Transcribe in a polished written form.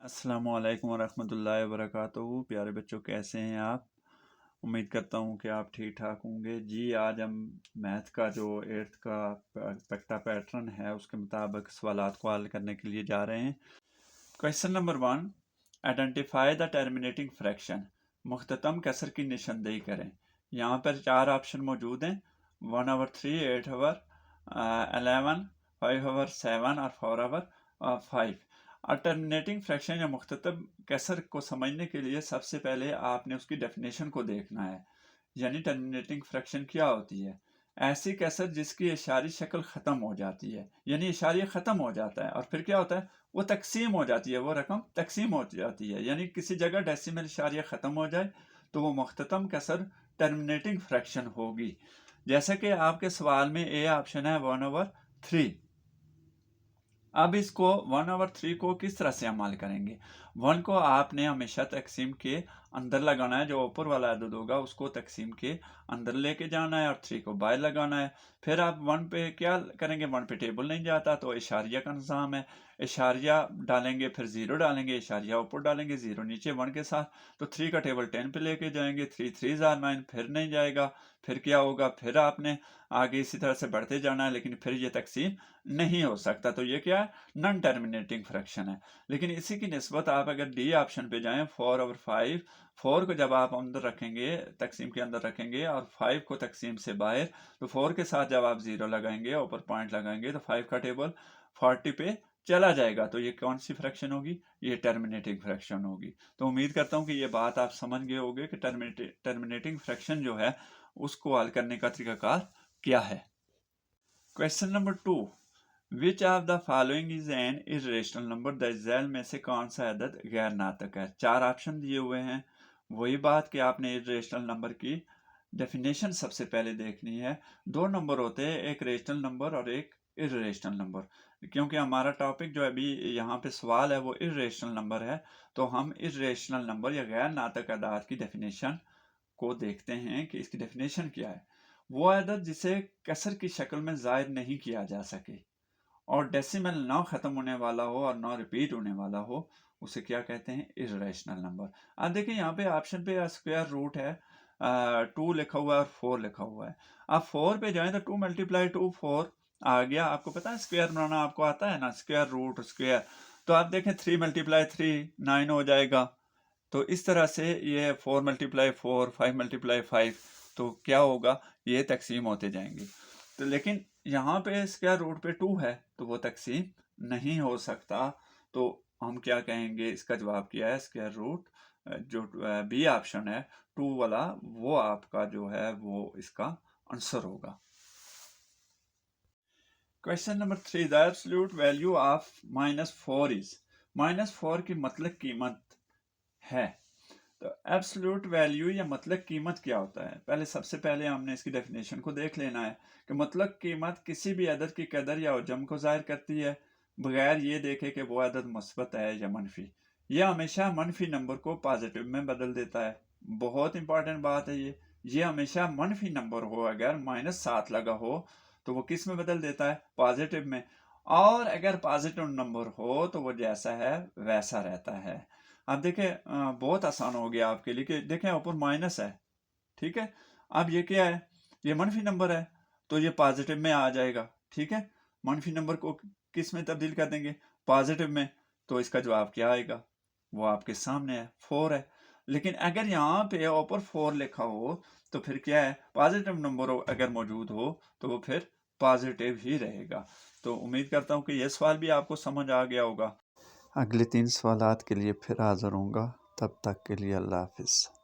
अस्सलामुअलैकुम वरहमतुल्लाहि वबरकातुहू। प्यारे बच्चों, कैसे हैं आप? उम्मीद करता हूँ कि आप ठीक ठाक होंगे। जी, आज हम मैथ का जो 8th का पेक्टा पैटर्न है उसके मुताबिक सवालात को हल करने के लिए जा रहे हैं। Question number 1, identify the terminating fraction. मुख्ततम कसर की निशानदेही करें। यहाँ पर 4 ऑप्शन मौजूद हैं: 1/3, 8/, 11, 5/7 और 4/5। अल्टरनेटिंग फ्रैक्शन या मुख्ततम कसर को समझने के लिए सबसे पहले आपने उसकी डेफिनेशन को देखना है। यानी टर्मिनेटिंग फ्रैक्शन क्या होती है? ऐसी कसर जिसकी इशारी शक्ल ख़त्म हो जाती है, यानी इशारिया ख़त्म हो जाता है और फिर क्या होता है, वो तकसीम हो जाती है, वो रकम तकसीम हो जाती है। यानी किसी जगह डेसिमल इशारिया ख़त्म हो जाए तो वो मुख्ततम कसर टर्मिनेटिंग फ्रैक्शन होगी। जैसे कि आपके सवाल में ए ऑप्शन है 1/3। अब इसको 1/3 को किस तरह से अमल करेंगे? 1 को आपने हमेशा तकसीम के अंदर लगाना है, जो ऊपर वाला अदद होगा उसको तकसीम के अंदर लेके जाना है और 3 को बाहर लगाना है। फिर आप 1 पे क्या करेंगे? 1 पे टेबल नहीं जाता तो इशारिया का निज़ाम है, इशारिया डालेंगे, फिर 0 डालेंगे, इशारिया ऊपर डालेंगे, 0 नीचे 1 के साथ। तो 3 का टेबल 10 पे लेके जाएंगे, 3 3 आर 9, फिर नहीं जाएगा। फिर क्या होगा? फिर आपने आगे इसी तरह से बढ़ते जाना है, लेकिन फिर ये तकसीम नहीं हो सकता। तो ये क्या है? नॉन टर्मिनेटिंग फ्रैक्शन है। लेकिन इसी की निस्बत आप अगर डी ऑप्शन पे जाएं, 4/5, 4 को जब आप अंदर रखेंगे, तकसीम के अंदर रखेंगे और 5 को तकसीम से बाहर, तो 4 के साथ जब आप 0 लगाएंगे, ऊपर पॉइंट लगाएंगे, तो 5 का टेबल 40 पे चला जाएगा। तो ये कौन सी फ्रैक्शन होगी? ये टर्मिनेटिंग फ्रैक्शन होगी। तो उम्मीद करता हूँ कि ये बात आप समझ गए होंगे कि टर्मिनेटिंग फ्रैक्शन जो है उसको हल करने का तरीकाकार क्या है। Question number 2, which of the following is an irrational number? द झैल में से कौन सा अदद गैर नातक है? 4 ऑप्शन दिए हुए हैं। वही बात कि आपने इरेशनल नंबर की डेफिनेशन सबसे पहले देखनी है। 2 नंबर होते हैं, एक रेशनल नंबर और एक इरेशनल नंबर। क्योंकि हमारा टॉपिक जो अभी यहाँ पे सवाल है वो इरेशनल नंबर है, तो हम इरेशनल नंबर या गैर नातक अदाद की डेफिनेशन को देखते हैं कि इसकी डेफिनेशन क्या है। वो अदद जिसे कसर की शक्ल में जाहिर नहीं किया जा सके और डेसिमल ना ख़त्म होने वाला हो और ना रिपीट होने वाला हो, उसे क्या कहते हैं? Irrational number. अब देखिए यहाँ पे ऑप्शन पे स्क्वायर रूट है, 2 लिखा हुआ है और 4 लिखा हुआ है। आप 4 पे जाएं तो 2 × 2 4 आ गया। आपको पता है स्क्वायर बनाना, आपको आता है ना, स्क्वायर रूट स्क्वायर। तो आप देखें 3 × 3 9 हो जाएगा। तो इस तरह से ये 4 × 4 5 × 5, तो क्या होगा? ये तकसीम होते जाएंगे। तो लेकिन यहाँ पे स्क्वायर रूट पे 2 है तो वो तकसीम नहीं हो सकता। तो हम क्या कहेंगे? इसका जवाब क्या है? स्क्वायर रूट, जो बी ऑप्शन है 2 वाला, वो आपका जो है वो इसका आंसर होगा। Question number 3, the absolute value of -4 is. -4 की मतलब कीमत है। तो एब्सोल्यूट वैल्यू या मतलब कीमत क्या होता है? सबसे पहले हमने इसकी डेफिनेशन को देख लेना है कि मतलब कीमत किसी भी अदद की कदर या उजम को जाहिर करती है बगैर ये देखे कि वो अदद मुस्बत है या मनफी। यह हमेशा मनफी नंबर को पॉजिटिव में बदल देता है। बहुत इंपॉर्टेंट बात है ये हमेशा मनफी नंबर हो, अगर -7 लगा हो तो वो किस में बदल देता है? पॉजिटिव में। और अगर पॉजिटिव नंबर हो तो वो जैसा है वैसा रहता है। अब देखें, बहुत आसान हो गया आपके लिए कि देखें ऊपर माइनस है, ठीक है। अब ये क्या है? ये मनफी नंबर है तो ये पॉजिटिव में आ जाएगा, ठीक है। मनफी नंबर को किस में तब्दील कर देंगे? पॉजिटिव में। तो इसका जवाब क्या आएगा? वो आपके सामने है, 4 है। लेकिन अगर यहाँ पे ऊपर 4 लिखा हो तो फिर क्या है? पॉजिटिव नंबर अगर मौजूद हो तो वो फिर पॉजिटिव ही रहेगा। तो उम्मीद करता हूँ कि ये सवाल भी आपको समझ आ गया होगा। अगले 3 सवालात के लिए फिर हाज़िर होऊंगा। तब तक के लिए अल्लाह हाफ़िज़।